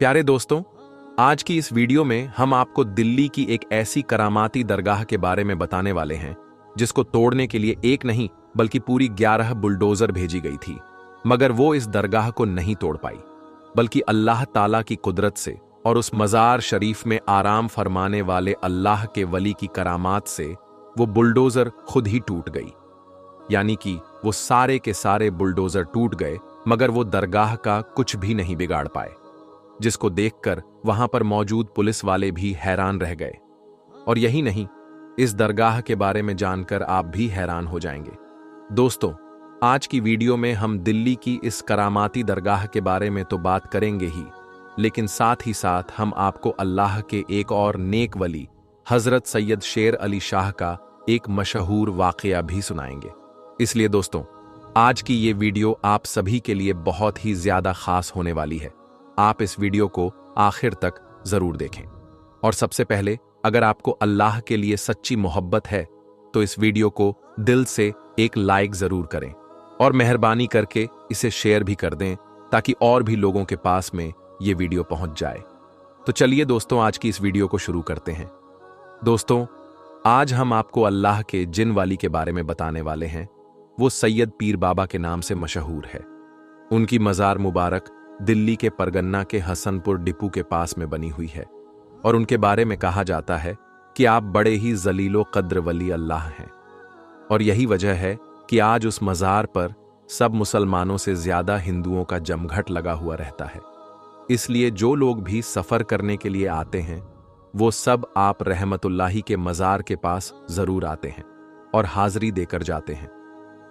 प्यारे दोस्तों, आज की इस वीडियो में हम आपको दिल्ली की एक ऐसी करामाती दरगाह के बारे में बताने वाले हैं जिसको तोड़ने के लिए एक नहीं बल्कि पूरी 11 बुलडोजर भेजी गई थी, मगर वो इस दरगाह को नहीं तोड़ पाई, बल्कि अल्लाह ताला की कुदरत से और उस मज़ार शरीफ में आराम फरमाने वाले अल्लाह के वली की करामात से वो बुलडोजर खुद ही टूट गई। यानी कि वो सारे के सारे बुलडोजर टूट गए, मगर वो दरगाह का कुछ भी नहीं बिगाड़ पाए, जिसको देखकर वहां पर मौजूद पुलिस वाले भी हैरान रह गए। और यही नहीं, इस दरगाह के बारे में जानकर आप भी हैरान हो जाएंगे। दोस्तों, आज की वीडियो में हम दिल्ली की इस करामाती दरगाह के बारे में तो बात करेंगे ही, लेकिन साथ ही साथ हम आपको अल्लाह के एक और नेक वली हजरत सैयद शेर अली शाह का एक मशहूर वाकया भी सुनाएंगे। इसलिए दोस्तों, आज की ये वीडियो आप सभी के लिए बहुत ही ज्यादा खास होने वाली है। आप इस वीडियो को आखिर तक जरूर देखें। और सबसे पहले, अगर आपको अल्लाह के लिए सच्ची मोहब्बत है तो इस वीडियो को दिल से एक लाइक जरूर करें और मेहरबानी करके इसे शेयर भी कर दें ताकि और भी लोगों के पास में ये वीडियो पहुंच जाए। तो चलिए दोस्तों, आज की इस वीडियो को शुरू करते हैं। दोस्तों, आज हम आपको अल्लाह के जिन वाली के बारे में बताने वाले हैं। वो सैयद पीर बाबा के नाम से मशहूर है। उनकी मज़ार मुबारक दिल्ली के परगन्ना के हसनपुर डिपू के पास में बनी हुई है और उनके बारे में कहा जाता है कि आप बड़े ही जलीलो कद्र वली अल्लाह हैं। और यही वजह है कि आज उस मज़ार पर सब मुसलमानों से ज़्यादा हिंदुओं का जमघट लगा हुआ रहता है। इसलिए जो लोग भी सफ़र करने के लिए आते हैं वो सब आप रहमतुल्लाही के मज़ार के पास ज़रूर आते हैं और हाज़री देकर जाते हैं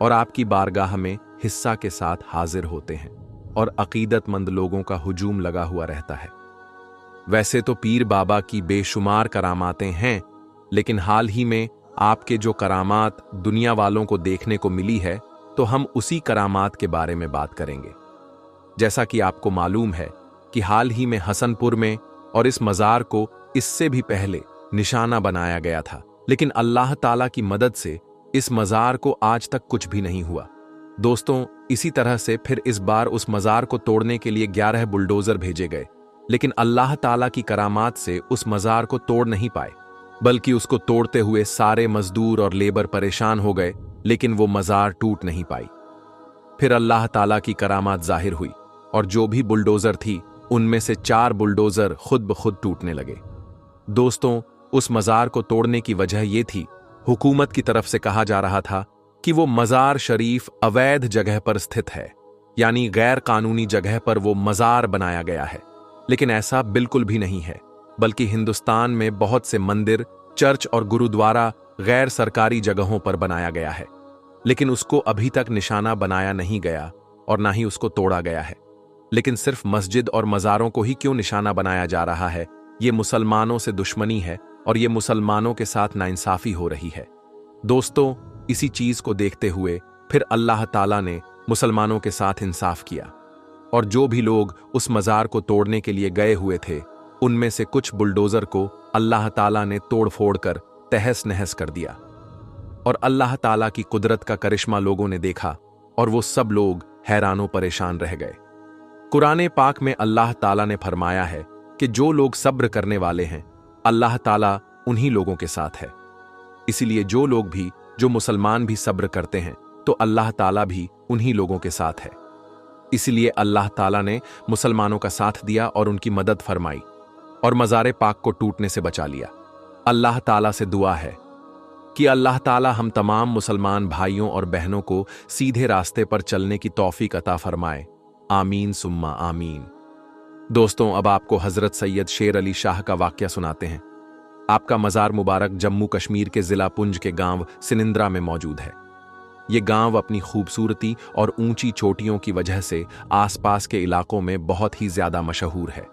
और आपकी बारगाह में हिस्सा के साथ हाजिर होते हैं और अकीदतमंद लोगों का हुजूम लगा हुआ रहता है। वैसे तो पीर बाबा की बेशुमार करामातें हैं, लेकिन हाल ही में आपके जो करामात दुनिया वालों को देखने को मिली है, तो हम उसी करामात के बारे में बात करेंगे। जैसा कि आपको मालूम है कि हाल ही में हसनपुर में और इस मज़ार को इससे भी पहले निशाना बनाया गया था, लेकिन अल्लाह ताला की मदद से इस मज़ार को आज तक कुछ भी नहीं हुआ। दोस्तों, इसी तरह से फिर इस बार उस मज़ार को तोड़ने के लिए 11 बुलडोजर भेजे गए, लेकिन अल्लाह ताला की करामात से उस मज़ार को तोड़ नहीं पाए, बल्कि उसको तोड़ते हुए सारे मजदूर और लेबर परेशान हो गए, लेकिन वो मज़ार टूट नहीं पाई। फिर अल्लाह ताला की करामात जाहिर हुई और जो भी बुलडोजर थी उनमें से 4 बुलडोजर खुद ब खुद टूटने लगे। दोस्तों, उस मज़ार को तोड़ने की वजह यह थी, हुकूमत की तरफ से कहा जा रहा था कि वो मज़ार शरीफ अवैध जगह पर स्थित है, यानी गैर कानूनी जगह पर वो मज़ार बनाया गया है। लेकिन ऐसा बिल्कुल भी नहीं है, बल्कि हिंदुस्तान में बहुत से मंदिर, चर्च और गुरुद्वारा गैर सरकारी जगहों पर बनाया गया है, लेकिन उसको अभी तक निशाना बनाया नहीं गया और ना ही उसको तोड़ा गया है। लेकिन सिर्फ मस्जिद और मज़ारों को ही क्यों निशाना बनाया जा रहा है? ये मुसलमानों से दुश्मनी है और ये मुसलमानों के साथ नाइंसाफी हो रही है। दोस्तों, इसी चीज को देखते हुए फिर अल्लाह ताला ने मुसलमानों के साथ इंसाफ किया और जो भी लोग उस मज़ार को तोड़ने के लिए गए हुए थे, उनमें से कुछ बुलडोजर को अल्लाह ताला ने तोड़ फोड़ कर तहस नहस कर दिया। और अल्लाह ताला की कुदरत का करिश्मा लोगों ने देखा और वो सब लोग हैरानों परेशान रह गए। कुरान पाक में अल्लाह ताला ने फरमाया है कि जो लोग सब्र करने वाले हैं, अल्लाह ताला उन्हीं लोगों के साथ है। इसीलिए जो मुसलमान भी सब्र करते हैं तो अल्लाह ताला भी उन्हीं लोगों के साथ है। इसलिए अल्लाह ताला ने मुसलमानों का साथ दिया और उनकी मदद फरमाई और मज़ार पाक को टूटने से बचा लिया। अल्लाह ताला से दुआ है कि अल्लाह ताला हम तमाम मुसलमान भाइयों और बहनों को सीधे रास्ते पर चलने की तौफीक अता फरमाए। आमीन सुम्मा आमीन। दोस्तों, अब आपको हजरत सैयद शेर अली शाह का वाकया सुनाते हैं। आपका मज़ार मुबारक जम्मू कश्मीर के जिला पुंज के गांव सिनिंद्रा में मौजूद है। ये गांव अपनी खूबसूरती और ऊंची चोटियों की वजह से आसपास के इलाकों में बहुत ही ज्यादा मशहूर है।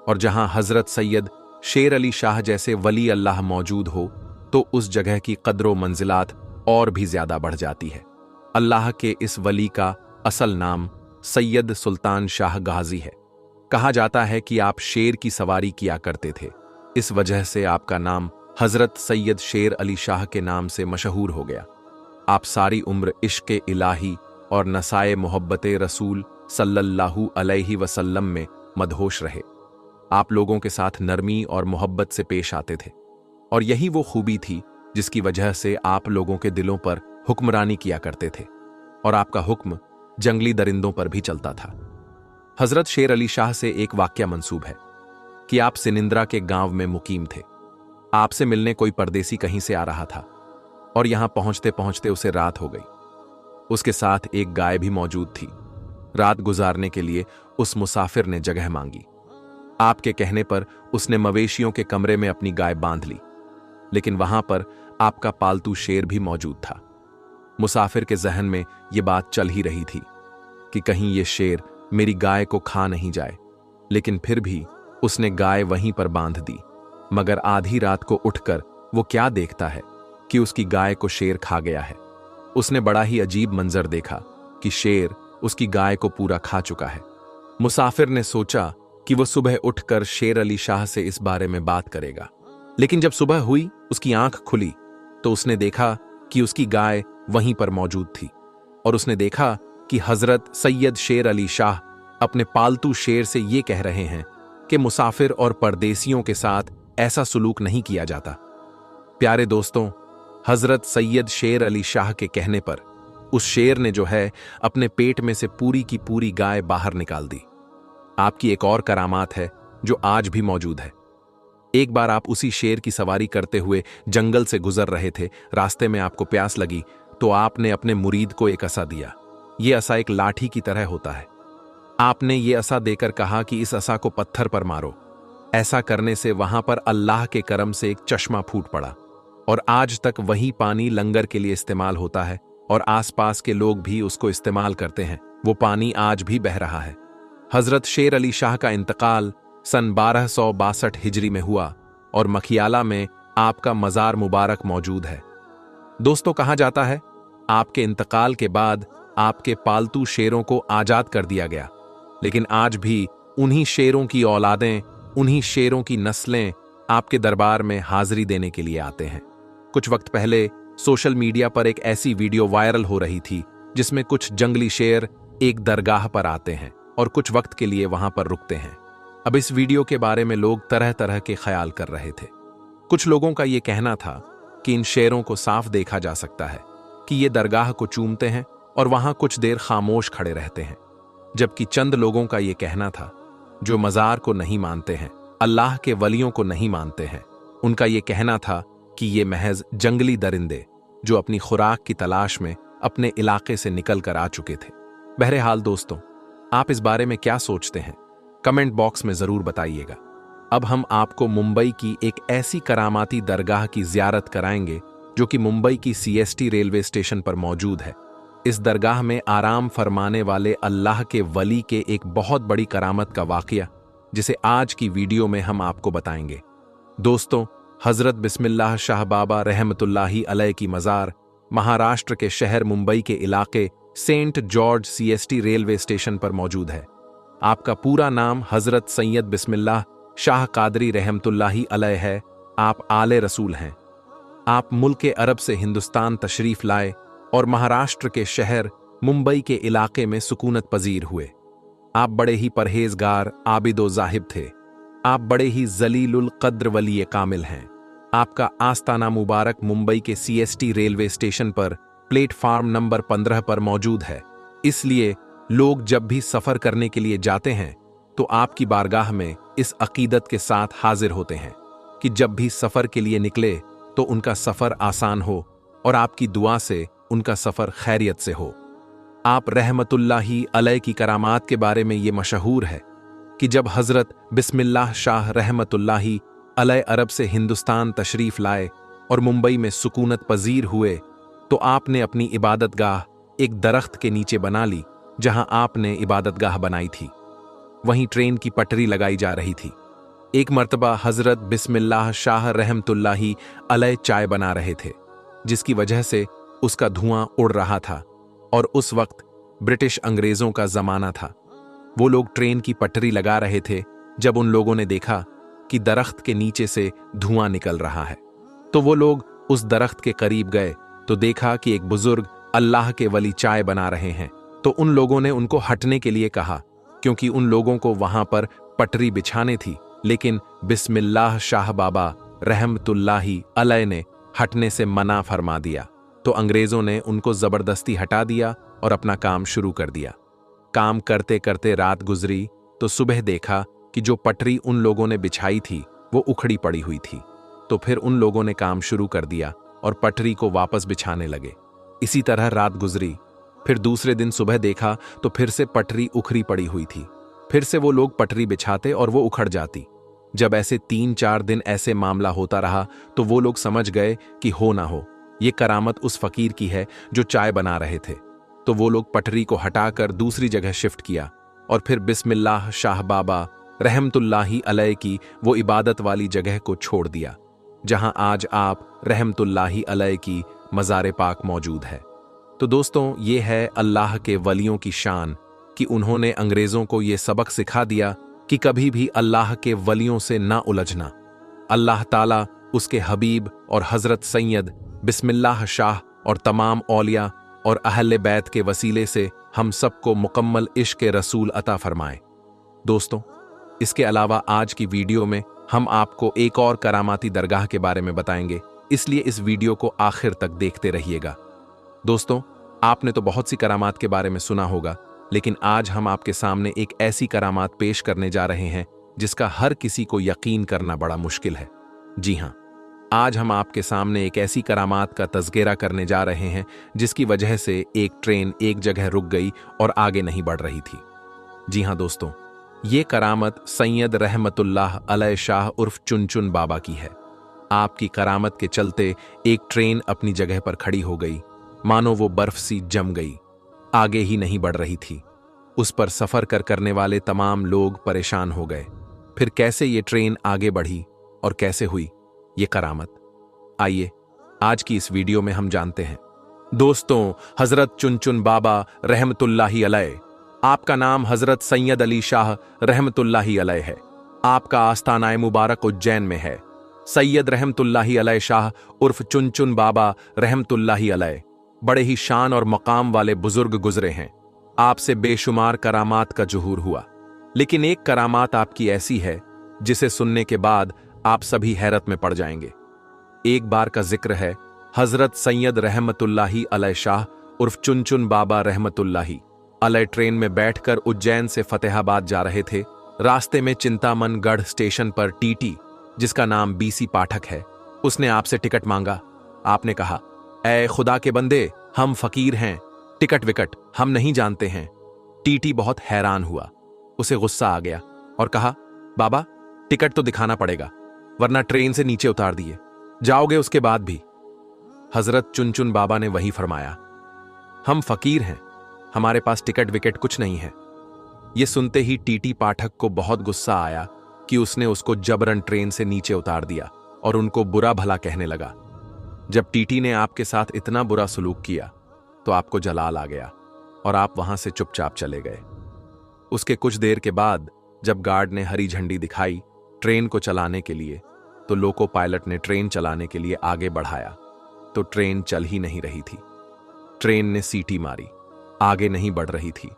और जहां हजरत सैयद शेर अली शाह जैसे वली अल्लाह मौजूद हो तो उस जगह की कद्रो मंजिलात और भी ज्यादा बढ़ जाती है। अल्लाह के इस वली का असल नाम सैयद सुल्तान शाह गाजी है। कहा जाता है कि आप शेर की सवारी किया करते थे, इस वजह से आपका नाम हजरत सैयद शेर अली शाह के नाम से मशहूर हो गया। आप सारी उम्र इश्क़ इलाही और नसाए मोहब्बत रसूल सल्लल्लाहु अलैहि वसल्लम में मदहोश रहे। आप लोगों के साथ नरमी और मोहब्बत से पेश आते थे, और यही वो खूबी थी जिसकी वजह से आप लोगों के दिलों पर हुक्मरानी किया करते थे, और आपका हुक्म जंगली दरिंदों पर भी चलता था। हजरत शेर अली शाह से एक वाक्या मंसूब है कि आप सिनिंद्रा के गांव में मुकीम थे। आपसे मिलने कोई परदेसी कहीं से आ रहा था, और यहां पहुंचते पहुंचते उसे रात हो गई। उसके साथ एक गाय भी मौजूद थी। रात गुजारने के लिए उस मुसाफिर ने जगह मांगी। आपके कहने पर उसने मवेशियों के कमरे में अपनी गाय बांध ली, लेकिन वहां पर आपका पालतू शेर भी मौजूद था। मुसाफिर के जहन में यह बात चल ही रही थी कि कहीं ये शेर मेरी गाय को खा नहीं जाए, लेकिन फिर भी उसने गाय वहीं पर बांध दी। मगर आधी रात को उठकर वो क्या देखता है कि उसकी गाय को शेर खा गया है। उसने बड़ा ही अजीब मंजर देखा कि शेर उसकी गाय को पूरा खा चुका है। मुसाफिर ने सोचा कि वो सुबह उठकर शेर अली शाह से इस बारे में बात करेगा, लेकिन जब सुबह हुई, उसकी आंख खुली तो उसने देखा कि उसकी गाय वहीं पर मौजूद थी, और उसने देखा कि हजरत सैयद शेर अली शाह अपने पालतू शेर से ये कह रहे हैं कि मुसाफिर और परदेसियों के साथ ऐसा सुलूक नहीं किया जाता। प्यारे दोस्तों, हजरत सैयद शेर अली शाह के कहने पर उस शेर ने जो है अपने पेट में से पूरी की पूरी गाय बाहर निकाल दी। आपकी एक और करामात है जो आज भी मौजूद है। एक बार आप उसी शेर की सवारी करते हुए जंगल से गुजर रहे थे। रास्ते में आपको प्यास लगी तो आपने अपने मुरीद को एक असा दिया। यह असा एक लाठी की तरह होता है। आपने ये असा देकर कहा कि इस असा को पत्थर पर मारो। ऐसा करने से वहां पर अल्लाह के करम से एक चश्मा फूट पड़ा, और आज तक वही पानी लंगर के लिए इस्तेमाल होता है, और आसपास के लोग भी उसको इस्तेमाल करते हैं। वो पानी आज भी बह रहा है। हजरत शेर अली शाह का इंतकाल सन 1262 हिजरी में हुआ, और मखियाला में आपका मजार मुबारक मौजूद है। दोस्तों, कहा जाता है आपके इंतकाल के बाद आपके पालतू शेरों को आजाद कर दिया गया, लेकिन आज भी उन्हीं शेरों की औलादें, उन्हीं शेरों की नस्लें आपके दरबार में हाजिरी देने के लिए आते हैं। कुछ वक्त पहले सोशल मीडिया पर एक ऐसी वीडियो वायरल हो रही थी जिसमें कुछ जंगली शेर एक दरगाह पर आते हैं और कुछ वक्त के लिए वहां पर रुकते हैं। अब इस वीडियो के बारे में लोग तरह तरह के ख्याल कर रहे थे। कुछ लोगों का यह कहना था कि इन शेरों को साफ देखा जा सकता है कि ये दरगाह को चूमते हैं और वहां कुछ देर खामोश खड़े रहते हैं, जबकि चंद लोगों का यह कहना था जो मजार को नहीं मानते हैं, अल्लाह के वलियों को नहीं मानते हैं, उनका यह कहना था कि ये महज जंगली दरिंदे जो अपनी खुराक की तलाश में अपने इलाके से निकल कर आ चुके थे। बहरहाल दोस्तों, आप इस बारे में क्या सोचते हैं? कमेंट बॉक्स में जरूर बताइएगा। अब हम आपको मुंबई की एक ऐसी करामाती दरगाह की जियारत कराएंगे जो कि मुंबई की CST रेलवे स्टेशन पर मौजूद है। इस दरगाह में आराम फरमाने वाले अल्लाह के वली के एक बहुत बड़ी करामत का वाकया, जिसे आज की वीडियो में हम आपको बताएंगे। दोस्तों, हजरत बिस्मिल्लाह शाह बाबा रहमतुल्लाही अलैह की मज़ार महाराष्ट्र के शहर मुंबई के इलाके Saint George CST railway station पर मौजूद है। आपका पूरा नाम हजरत सैयद बिस्मिल्लाह शाह कादरी रहमतुल्लाही अलैह है। आप आले रसूल हैं। आप मुल्क अरब से हिंदुस्तान तशरीफ लाए और महाराष्ट्र के शहर मुंबई के इलाके में सुकूनत पजीर हुए। आप बड़े ही परहेजगार, आबिदो जाहिब थे। आप बड़े ही जलीलुल कद्र वली कामिल हैं। आपका आस्ताना मुबारक मुंबई के CST रेलवे स्टेशन पर प्लेटफार्म नंबर 15 पर मौजूद है। इसलिए लोग जब भी सफर करने के लिए जाते हैं तो आपकी बारगाह में इस अकीदत के साथ हाजिर होते हैं कि जब भी सफर के लिए निकले तो उनका सफर आसान हो और आपकी दुआ से उनका सफर खैरियत से हो। आप रहमतुल्लाही अलैह की करामात के बारे में ये मशहूर है कि जब हजरत बिस्मिल्लाह शाह रहमतुल्लाही अलैह अरब से हिंदुस्तान तशरीफ लाए और मुंबई में सुकूनत पजीर हुए तो आपने अपनी इबादतगाह एक दरख्त के नीचे बना ली जहां आपने इबादतगाह बनाई थी। वहीं ट्रेन की पटरी लगाई जा रही थी। एक मर्तबा हजरत बिस्मिल्लाह शाह रहमतुल्लाही अलैह चाय बना रहे थे, जिसकी वजह से उसका धुआं उड़ रहा था, और उस वक्त ब्रिटिश अंग्रेजों का जमाना था। वो लोग ट्रेन की पटरी लगा रहे थे जब उन लोगों ने देखा कि दरख्त के नीचे से धुआं निकल रहा है, तो वो लोग उस दरख्त के करीब गए तो देखा कि एक बुजुर्ग अल्लाह के वली चाय बना रहे हैं। तो उन लोगों ने उनको हटने के लिए कहा, क्योंकि उन लोगों को वहां पर पटरी बिछाने थी लेकिन बिस्मिल्लाह शाह बाबा रहमतुल्लाही अलैह ने हटने से मना फरमा दिया, तो अंग्रेजों ने उनको जबरदस्ती हटा दिया और अपना काम शुरू कर दिया। काम करते करते रात गुजरी तो सुबह देखा कि जो पटरी उन लोगों ने बिछाई थी वो उखड़ी पड़ी हुई थी। तो फिर उन लोगों ने काम शुरू कर दिया और पटरी को वापस बिछाने लगे। इसी तरह रात गुजरी। फिर दूसरे दिन सुबह देखा तो फिर से पटरी उखड़ी पड़ी हुई थी। फिर से वो लोग पटरी बिछाते और वो उखड़ जाती। जब ऐसे 3-4 दिन ऐसे मामला होता रहा तो वो लोग समझ गए कि हो ना हो, ये करामत उस फकीर की है जो चाय बना रहे थे। तो वो लोग पटरी को हटाकर दूसरी जगह शिफ्ट किया और फिर बिस्मिल्लाह शाह बाबा रहमतुल्लाही अलैह की वो इबादत वाली जगह को छोड़ दिया, जहां आज आप रहमतुल्लाही अलैह की मज़ार पाक मौजूद है। तो दोस्तों, ये है अल्लाह के वलियों की शान कि उन्होंने अंग्रेज़ों को ये सबक सिखा दिया कि कभी भी अल्लाह के वलियों से ना उलझना। अल्लाह ताला उसके हबीब और हज़रत सैयद बिस्मिल्लाह शाह और तमाम औलिया और अहले बैत के वसीले से हम सबको मुकम्मल इश्क़ रसूल अता फरमाए। दोस्तों, इसके अलावा आज की वीडियो में हम आपको एक और करामाती दरगाह के बारे में बताएंगे, इसलिए इस वीडियो को आखिर तक देखते रहिएगा। दोस्तों, आपने तो बहुत सी करामात के बारे में सुना होगा, लेकिन आज हम आपके सामने एक ऐसी करामात पेश करने जा रहे हैं जिसका हर किसी को यकीन करना बड़ा मुश्किल है। जी हाँ, आज हम आपके सामने एक ऐसी करामात का तज़किरा करने जा रहे हैं जिसकी वजह से एक ट्रेन एक जगह रुक गई और आगे नहीं बढ़ रही थी। जी हाँ दोस्तों, ये करामत सैयद रहमतुल्लाह अलैह शाह उर्फ चुनचुन बाबा की है। आपकी करामत के चलते एक ट्रेन अपनी जगह पर खड़ी हो गई, मानो वो बर्फ सी जम गई, आगे ही नहीं बढ़ रही थी। उस पर सफर करने वाले तमाम लोग परेशान हो गए। फिर कैसे ये ट्रेन आगे बढ़ी और कैसे हुई ये करामत, आइए आज की इस वीडियो में हम जानते हैं। दोस्तों, हजरत चुनचुन बाबा रहमतुल्लाही अलैह, आपका नाम हजरत सैयद अली शाह रहमतुल्लाही अलैह है। आपका आस्थाना मुबारक उज्जैन में है। सैयद रहमतुल्लाही अलैह शाह उर्फ चुनचुन बाबा रहमतुल्लाही अलैह बड़े ही शान और मकाम वाले बुजुर्ग गुजरे हैं। आपसे बेशुमार करामात का जुहूर हुआ, लेकिन एक करामात आपकी ऐसी है जिसे सुनने के बाद आप सभी हैरत में पड़ जाएंगे। एक बार का जिक्र है, हजरत सैयद रहमतुल्लाही अलैह शाह उर्फ चुनचुन बाबा रहमतुल्लाही अलैह ट्रेन में बैठकर उज्जैन से फतेहाबाद जा रहे थे। रास्ते में चिंतामन गढ़ स्टेशन पर टीटी, जिसका नाम बीसी पाठक है, उसने आपसे टिकट मांगा। आपने कहा, ऐ खुदा के बंदे, हम फकीर हैं, टिकट विकट हम नहीं जानते हैं। टीटी बहुत हैरान हुआ, उसे गुस्सा आ गया और कहा, बाबा टिकट तो दिखाना पड़ेगा, वरना ट्रेन से नीचे उतार दिए जाओगे उसके बाद भी। हजरत चुनचुन बाबा ने वही फरमाया, हम फकीर हैं, हमारे पास टिकट विकेट कुछ नहीं है। यह सुनते ही टीटी पाठक को बहुत गुस्सा आया कि उसने उसको जबरन ट्रेन से नीचे उतार दिया और उनको बुरा भला कहने लगा। जब टीटी ने आपके साथ इतना बुरा सलूक किया तो आपको जलाल आ गया और आप वहां से चुपचाप चले गए। उसके कुछ देर के बाद जब गार्ड ने हरी झंडी दिखाई ट्रेन को चलाने के लिए, तो लोको पायलट ने ट्रेन चलाने के लिए आगे बढ़ाया तो ट्रेन चल ही नहीं रही थी। ट्रेन ने सीटी मारी, आगे नहीं बढ़ रही थी।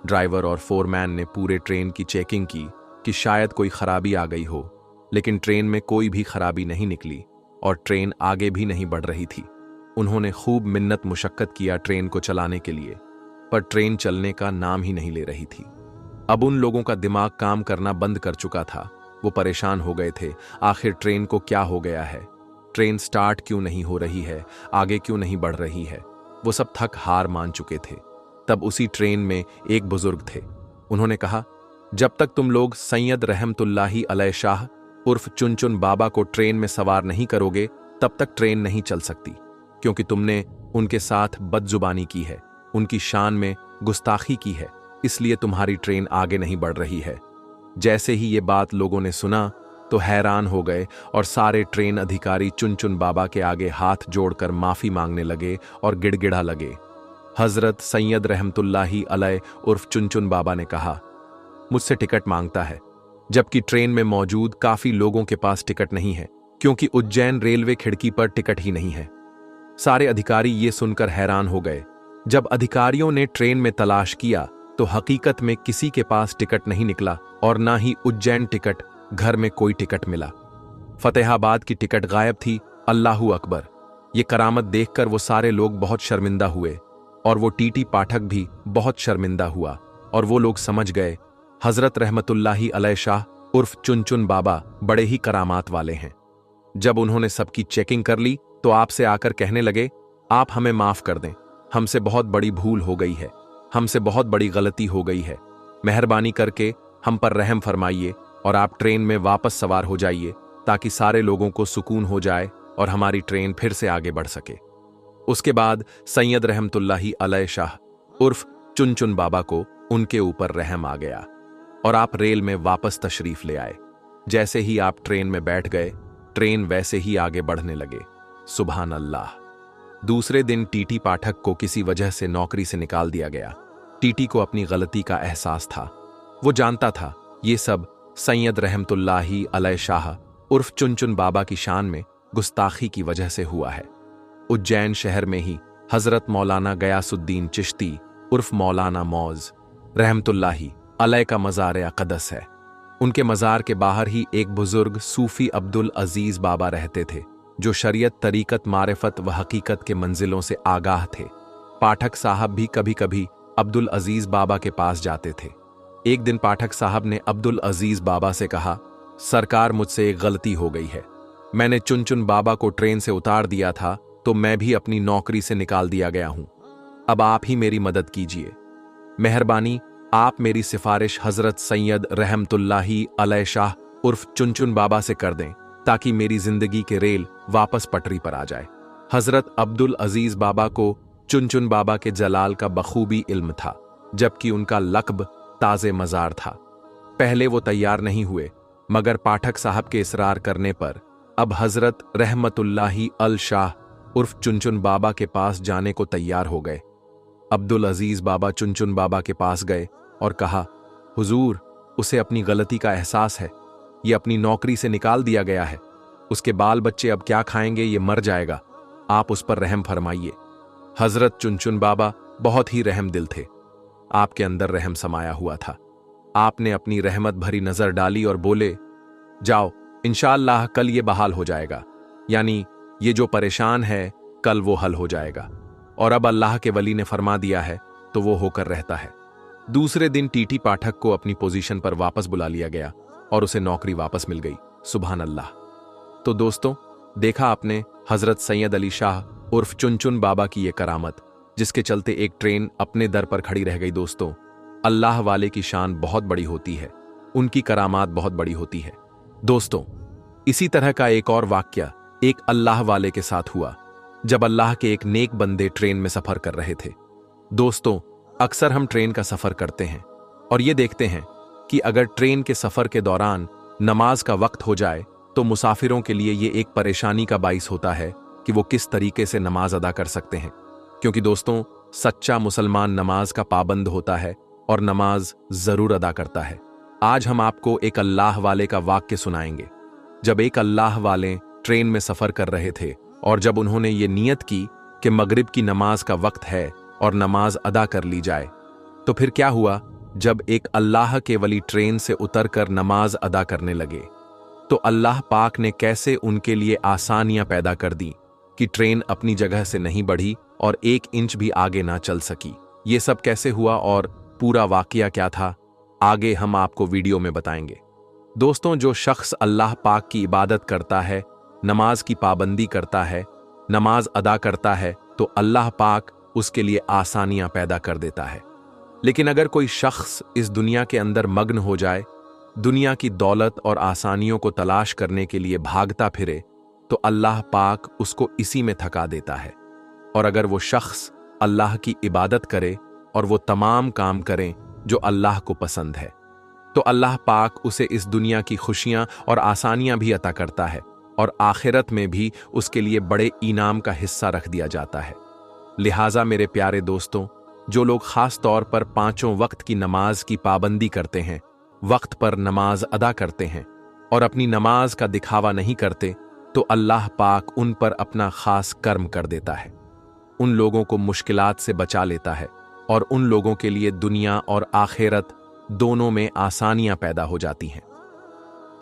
ड्राइवर और फोरमैन ने पूरे ट्रेन की चेकिंग की कि शायद कोई खराबी आ गई हो, लेकिन ट्रेन में कोई भी खराबी नहीं निकली और ट्रेन आगे भी नहीं बढ़ रही थी। उन्होंने खूब मिन्नत मुशक्कत किया ट्रेन को चलाने के लिए, पर ट्रेन चलने का नाम ही नहीं ले रही थी। अब उन लोगों का दिमाग काम करना बंद कर चुका था। वो परेशान हो गए थे, आखिर ट्रेन को क्या हो गया है, ट्रेन स्टार्ट क्यों नहीं हो रही है, आगे क्यों नहीं बढ़ रही है। वो सब थक हार मान चुके थे। तब उसी ट्रेन में एक बुजुर्ग थे। उन्होंने कहा, जब तक तुम लोग सैयद रहमतुल्लाही अलैह शाह उर्फ चुनचुन बाबा को ट्रेन में सवार नहीं करोगे तब तक ट्रेन नहीं चल सकती, क्योंकि तुमने उनके साथ बदजुबानी की है, उनकी शान में गुस्ताखी की है, इसलिए तुम्हारी ट्रेन आगे नहीं बढ़ रही है। जैसे ही ये बात लोगों ने सुना तो हैरान हो गए और सारे ट्रेन अधिकारी चुनचुन बाबा के आगे हाथ जोड़कर माफी मांगने लगे और गिड़गिड़ा लगे। हजरत सैयद रहमतुल्लाही अलैह उर्फ चुनचुन बाबा ने कहा, मुझसे टिकट मांगता है, जबकि ट्रेन में मौजूद काफी लोगों के पास टिकट नहीं है, क्योंकि उज्जैन रेलवे खिड़की पर टिकट ही नहीं है। सारे अधिकारी ये सुनकर हैरान हो गए। जब अधिकारियों ने ट्रेन में तलाश किया तो हकीकत में किसी के पास टिकट नहीं निकला और ना ही उज्जैन टिकट घर में कोई टिकट मिला। फतेहाबाद की टिकट गायब थी। अल्लाहू अकबर। ये करामत देखकर वो सारे लोग बहुत शर्मिंदा हुए और वो टीटी पाठक भी बहुत शर्मिंदा हुआ और वो लोग समझ गए हजरत रहमतुल्लाही अलैह शाह उर्फ चुनचुन बाबा बड़े ही करामात वाले हैं। जब उन्होंने सबकी चेकिंग कर ली तो आपसे आकर कहने लगे, आप हमें माफ कर दें, हमसे बहुत बड़ी भूल हो गई है, हमसे बहुत बड़ी गलती हो गई है, मेहरबानी करके हम पर रहम फरमाइए और आप ट्रेन में वापस सवार हो जाइए ताकि सारे लोगों को सुकून हो जाए और हमारी ट्रेन फिर से आगे बढ़ सके। उसके बाद सैयद रहमतुल्लाही अलैह शाह उर्फ चुनचुन बाबा को उनके ऊपर रहम आ गया और आप रेल में वापस तशरीफ ले आए। जैसे ही आप ट्रेन में बैठ गए, ट्रेन वैसे ही आगे बढ़ने लगे। सुभान अल्लाह। दूसरे दिन टीटी पाठक को किसी वजह से नौकरी से निकाल दिया गया। टीटी को अपनी गलती का एहसास था। वो जानता था ये सब सैयद रहमतुल्लाही अलैह शाह उर्फ चुनचुन बाबा की शान में गुस्ताखी की वजह से हुआ है। उज्जैन शहर में ही हजरत मौलाना गयासुद्दीन चिश्ती उर्फ मौलाना मौज रहमतुल्लाही अलैह का मज़ार अक़दस है। उनके मज़ार के बाहर ही एक बुजुर्ग सूफी अब्दुल अजीज बाबा रहते थे जो शरीयत, तरीकत, मारिफत व हकीकत के मंजिलों से आगाह थे। पाठक साहब भी कभी कभी अब्दुल अजीज बाबा के पास जाते थे। एक दिन पाठक साहब ने अब्दुल अजीज बाबा से कहा, सरकार मुझसे एक गलती हो गई है। मैंने चुनचुन बाबा को ट्रेन से उतार दिया था तो मैं भी अपनी नौकरी से निकाल दिया गया हूं। अब आप ही मेरी मदद कीजिए। मेहरबानी आप मेरी सिफारिश हजरत सैयद रहमतुल्लाही अलैह शाह उर्फ चुनचुन बाबा से कर दें ताकि मेरी जिंदगी के रेल वापस पटरी पर आ जाए। हजरत अब्दुल अजीज बाबा को चुनचुन बाबा के जलाल का बखूबी इल्म था, जबकि उनका लक़ब ताज़े मज़ार था। पहले वो तैयार नहीं हुए, मगर पाठक साहब के इसरार करने पर अब हजरत रहमतुल्लाही अल शाह उर्फ चुनचुन बाबा के पास जाने को तैयार हो गए। अब्दुल अजीज बाबा चुनचुन बाबा के पास गए और कहा, हुजूर, उसे अपनी गलती का एहसास है। ये अपनी नौकरी से निकाल दिया गया है। उसके बाल बच्चे अब क्या खाएंगे, ये मर जाएगा। आप उस पर रहम फरमाइए। हजरत चुनचुन बाबा बहुत ही रहम दिल थे। आपके अंदर रहम समाया हुआ था। आपने अपनी रहमत भरी नजर डाली और बोले, जाओ, इंशाअल्लाह कल ये बहाल हो जाएगा, यानी ये जो परेशान है कल वो हल हो जाएगा। और अब अल्लाह के वली ने फरमा दिया है तो वो होकर रहता है। दूसरे दिन टीटी पाठक को अपनी पोजीशन पर वापस बुला लिया गया और उसे नौकरी वापस मिल गई। सुभान अल्लाह। तो दोस्तों, देखा आपने हजरत सैयद अली शाह उर्फ चुनचुन बाबा की ये करामत, जिसके चलते एक ट्रेन अपने दर पर खड़ी रह गई। दोस्तों, अल्लाह वाले की शान बहुत बड़ी होती है, उनकी करामात बहुत बड़ी होती है। दोस्तों, इसी तरह का एक और वाक्या एक अल्लाह वाले के साथ हुआ जब अल्लाह के एक नेक बंदे ट्रेन में सफर कर रहे थे। दोस्तों, अक्सर हम ट्रेन का सफर करते हैं और ये देखते हैं कि अगर ट्रेन के सफर के दौरान नमाज का वक्त हो जाए तो मुसाफिरों के लिए ये एक परेशानी का बाइस होता है कि वो किस तरीके से नमाज अदा कर सकते हैं, क्योंकि दोस्तों, सच्चा मुसलमान नमाज का पाबंद होता है और नमाज जरूर अदा करता है। आज हम आपको एक अल्लाह वाले का वाक्य सुनाएंगे। जब एक अल्लाह वाले ट्रेन में सफर कर रहे थे और जब उन्होंने ये नियत की कि मगरिब की नमाज का वक्त है और नमाज अदा कर ली जाए, तो फिर क्या हुआ, जब एक अल्लाह के वली ट्रेन से उतरकर नमाज अदा करने लगे तो अल्लाह पाक ने कैसे उनके लिए आसानियां पैदा कर दी कि ट्रेन अपनी जगह से नहीं बढ़ी और 1 इंच भी आगे ना चल सकी। ये सब कैसे हुआ और पूरा वाकया क्या था, आगे हम आपको वीडियो में बताएंगे। दोस्तों, जो शख्स अल्लाह पाक की इबादत करता है, नमाज की पाबंदी करता है, नमाज अदा करता है, तो अल्लाह पाक उसके लिए आसानियां पैदा कर देता है। लेकिन अगर कोई शख्स इस दुनिया के अंदर मग्न हो जाए, दुनिया की दौलत और आसानियों को तलाश करने के लिए भागता फिरे, तो अल्लाह पाक उसको इसी में थका देता है। और अगर वो शख्स अल्लाह की इबादत करे और वो तमाम काम करें जो अल्लाह को पसंद है, तो अल्लाह पाक उसे इस दुनिया की खुशियां और आसानियां भी अता करता है और आखिरत में भी उसके लिए बड़े इनाम का हिस्सा रख दिया जाता है। लिहाजा मेरे प्यारे दोस्तों, जो लोग खास तौर पर 5 वक्त की नमाज की पाबंदी करते हैं, वक्त पर नमाज अदा करते हैं और अपनी नमाज का दिखावा नहीं करते, तो अल्लाह पाक उन पर अपना खास कर्म कर देता है। उन लोगों को मुश्किलात से बचा लेता है और उन लोगों के लिए दुनिया और आखिरत दोनों में आसानियां पैदा हो जाती हैं।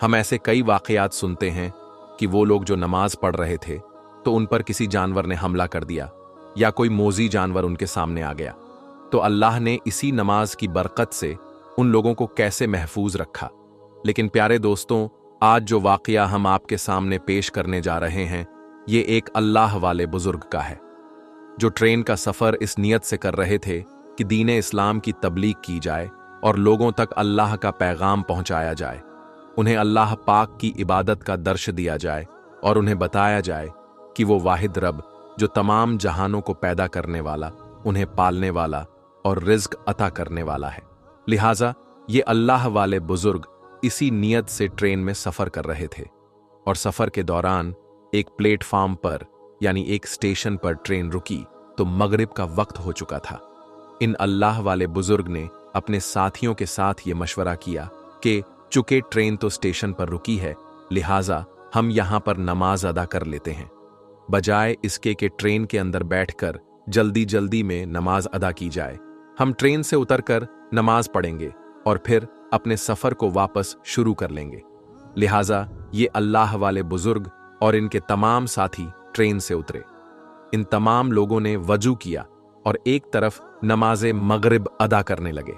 हम ऐसे कई वाकयात सुनते हैं कि वो लोग जो नमाज पढ़ रहे थे तो उन पर किसी जानवर ने हमला कर दिया या कोई मोजी जानवर उनके सामने आ गया, तो अल्लाह ने इसी नमाज की बरकत से उन लोगों को कैसे महफूज रखा। लेकिन प्यारे दोस्तों, आज जो वाकया हम आपके सामने पेश करने जा रहे हैं, ये एक अल्लाह वाले बुजुर्ग का है, जो ट्रेन का सफर इस नियत से कर रहे थे कि दीन इस्लाम की तबलीग की जाए और लोगों तक अल्लाह का पैगाम पहुंचाया जाए। उन्हें अल्लाह पाक की इबादत का दर्श दिया जाए और उन्हें बताया जाए कि वो वाहिद रब, जो तमाम जहानों को पैदा करने वाला, उन्हें पालने वाला और रिज्क अता करने वाला है। लिहाजा ये अल्लाह वाले बुजुर्ग इसी नियत से ट्रेन में सफर कर रहे थे और सफर के दौरान एक प्लेटफार्म पर यानी एक स्टेशन पर ट्रेन रुकी तो मगरिब का वक्त हो चुका था। इन अल्लाह वाले बुजुर्ग ने अपने साथियों के साथ ये मशवरा किया कि चूंकि ट्रेन तो स्टेशन पर रुकी है, लिहाजा हम यहां पर नमाज अदा कर लेते हैं, बजाय इसके कि ट्रेन के अंदर बैठकर जल्दी जल्दी में नमाज अदा की जाए। हम ट्रेन से उतरकर नमाज पढ़ेंगे और फिर अपने सफर को वापस शुरू कर लेंगे। लिहाजा ये अल्लाह वाले बुजुर्ग और इनके तमाम साथी ट्रेन से उतरे। इन तमाम लोगों ने वजू किया और एक तरफ नमाज़े मगरिब अदा करने लगे।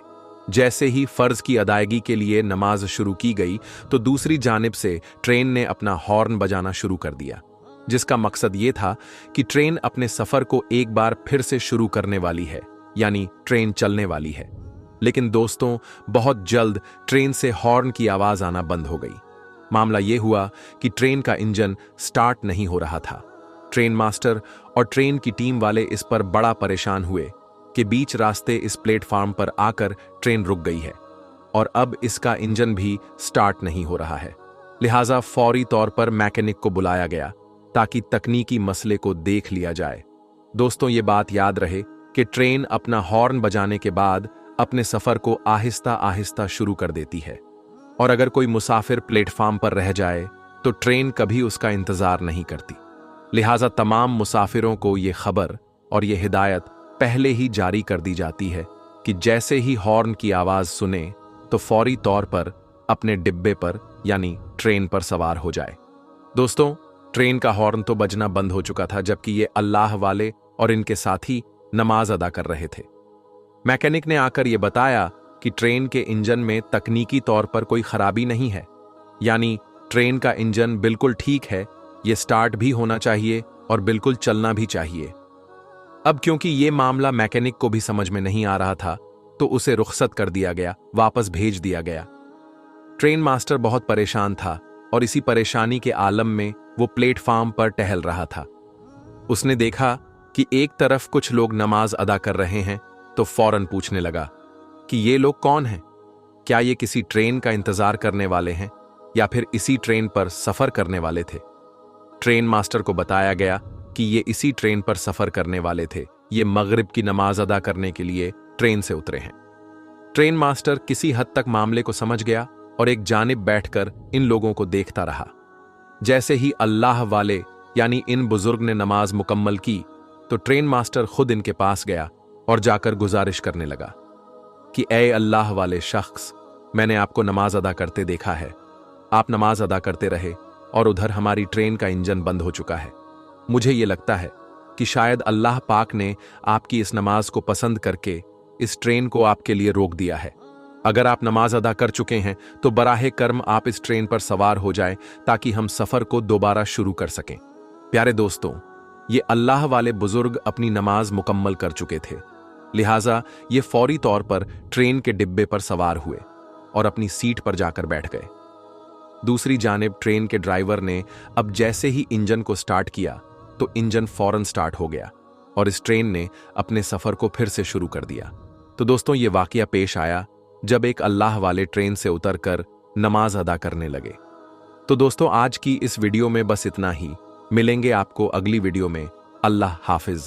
जैसे ही फर्ज की अदायगी के लिए नमाज शुरू की गई तो दूसरी जानिब से ट्रेन ने अपना हॉर्न बजाना शुरू कर दिया, जिसका मकसद ये था कि ट्रेन अपने सफर को एक बार फिर से शुरू करने वाली है, यानी ट्रेन चलने वाली है। लेकिन दोस्तों, बहुत जल्द ट्रेन से हॉर्न की आवाज आना बंद हो गई। मामला यह हुआ कि ट्रेन का इंजन स्टार्ट नहीं हो रहा था। ट्रेन मास्टर और ट्रेन की टीम वाले इस पर बड़ा परेशान हुए कि बीच रास्ते इस प्लेटफार्म पर आकर ट्रेन रुक गई है और अब इसका इंजन भी स्टार्ट नहीं हो रहा है। लिहाजा फौरी तौर पर मैकेनिक को बुलाया गया ताकि तकनीकी मसले को देख लिया जाए। दोस्तों, ये बात याद रहे कि ट्रेन अपना हॉर्न बजाने के बाद अपने सफर को आहिस्ता आहिस्ता शुरू कर देती है और अगर कोई मुसाफिर प्लेटफार्म पर रह जाए तो ट्रेन कभी उसका इंतजार नहीं करती। लिहाजा तमाम मुसाफिरों को ये खबर और ये हिदायत पहले ही जारी कर दी जाती है कि जैसे ही हॉर्न की आवाज सुने तो फौरी तौर पर अपने डिब्बे पर यानी ट्रेन पर सवार हो जाए। दोस्तों, ट्रेन का हॉर्न तो बजना बंद हो चुका था, जबकि ये अल्लाह वाले और इनके साथी नमाज अदा कर रहे थे। मैकेनिक ने आकर यह बताया कि ट्रेन के इंजन में तकनीकी तौर पर कोई खराबी नहीं है, यानी ट्रेन का इंजन बिल्कुल ठीक है, ये स्टार्ट भी होना चाहिए और बिल्कुल चलना भी चाहिए। अब क्योंकि ये मामला मैकेनिक को भी समझ में नहीं आ रहा था तो उसे रुखसत कर दिया गया, वापस भेज दिया गया। ट्रेन मास्टर बहुत परेशान था और इसी परेशानी के आलम में वो प्लेटफार्म पर टहल रहा था। उसने देखा कि एक तरफ कुछ लोग नमाज अदा कर रहे हैं तो फौरन पूछने लगा कि ये लोग कौन हैं? क्या ये किसी ट्रेन का इंतजार करने वाले हैं या फिर इसी ट्रेन पर सफर करने वाले थे? ट्रेन मास्टर को बताया गया कि ये इसी ट्रेन पर सफर करने वाले थे। ये मगरिब की नमाज अदा करने के लिए ट्रेन से उतरे हैं। ट्रेन मास्टर किसी हद तक मामले को समझ गया और एक जानिब बैठकर इन लोगों को देखता रहा। जैसे ही अल्लाह वाले यानी इन बुजुर्ग ने नमाज मुकम्मल की तो ट्रेन मास्टर खुद इनके पास गया और जाकर गुजारिश करने लगा कि ए अल्लाह वाले शख्स, मैंने आपको नमाज अदा करते देखा है। आप नमाज अदा करते रहे और उधर हमारी ट्रेन का इंजन बंद हो चुका है। मुझे ये लगता है कि शायद अल्लाह पाक ने आपकी इस नमाज को पसंद करके इस ट्रेन को आपके लिए रोक दिया है। अगर आप नमाज अदा कर चुके हैं तो बराहे कर्म आप इस ट्रेन पर सवार हो जाएं ताकि हम सफर को दोबारा शुरू कर सकें। प्यारे दोस्तों, ये अल्लाह वाले बुजुर्ग अपनी नमाज मुकम्मल कर चुके थे, लिहाजा ये फौरी तौर पर ट्रेन के डिब्बे पर सवार हुए और अपनी सीट पर जाकर बैठ गए। दूसरी जानिब ट्रेन के ड्राइवर ने अब जैसे ही इंजन को स्टार्ट किया तो इंजन फौरन स्टार्ट हो गया और इस ट्रेन ने अपने सफर को फिर से शुरू कर दिया। तो दोस्तों, ये वाकया पेश आया जब एक अल्लाह वाले ट्रेन से उतरकर नमाज अदा करने लगे। तो दोस्तों, आज की इस वीडियो में बस इतना ही। मिलेंगे आपको अगली वीडियो में। अल्लाह हाफिज।